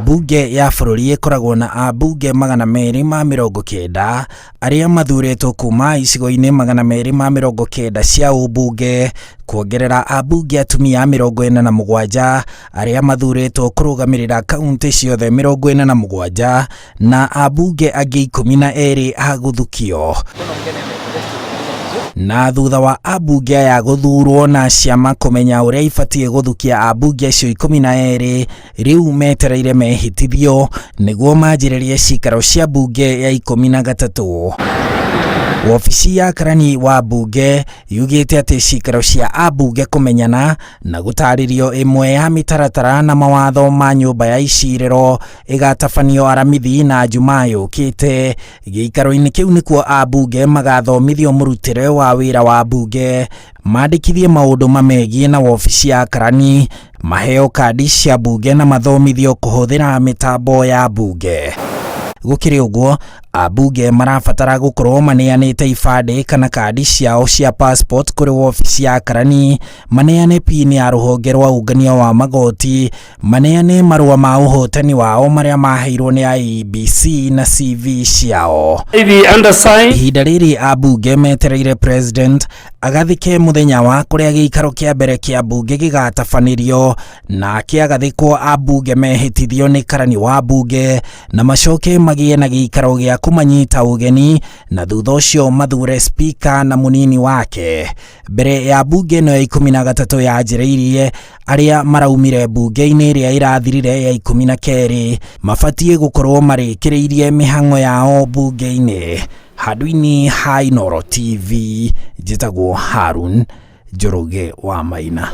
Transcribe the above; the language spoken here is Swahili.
Bunge ya bũrũri ĩkoragwo na ambunge 290 arĩa mathuurĩtwo kuma icigo-inĩ 290 cia ũmbunge, kuongerera ambunge atumia 47 arĩa mathuurĩtwo kũrũgamĩrĩra kaunti ciothe 47 na ambunge angĩ 12 a gũthukio. Na thutha wa ambunge aya gũthurwo na ciama kũmenya ũrĩa ibatiĩ gũthukia ambunge acio 12, rĩu metereire mehĩtithio nĩguo manjĩrĩrie cikaro cia bunge ya 13. Wabici ya karani wa bunge yugĩte atĩ cikaro cia ambunge kũmenyana na gũtarĩrio ĩmwe ya mĩtaratara na mawatho ma nyũmba ya icirĩro ĩgatabanio aramithi na Jumaa yũkĩte. Gĩikaro-inĩ kĩu nĩkuo ambunge magathomithio mũrutĩre wa wĩra wa bunge, mandĩkithie maũndũ mamegiĩ na wabici ya karani, maheo kandi cia bunge na mathomithio kũhũthĩra mĩtambo ya bunge. Gũkĩrĩ ũguo, ambunge marabatara gũkorwo maneanĩte ibandĩ kana kandi ciao cia passport kũrĩ wabici ya karani, maneane pin ya rũhonge rwa ũngania wa magoti, maneane marũa ma ũhotani wao marĩa maheirwo nĩ IEBC na CV ciao. Ihinda rĩrĩ ambunge metereire president agathike mũthenya wa kũrĩa gĩikaro kĩa mbere kĩa bunge gĩgatabanĩrio, na kĩagathĩkwo ambunge mehĩtithio nĩ karani wa bunge na macoke magĩe na gĩikaro gĩa kũmanyita ũgeni, na thutha ũcio mathure speaker na mũnini wake. Mbere ya bunge ĩno ya 13 yanjĩrĩirie, arĩa maraumire bunge-inĩ ĩrĩa ĩrathirire ya 12 mabatiĩ gũkorwo marĩkĩrĩirie mĩhang'o yao bunge-inĩ. Handũ-inĩ ha Inooro TV, njĩtagwo Harun Njoroge wa Maina.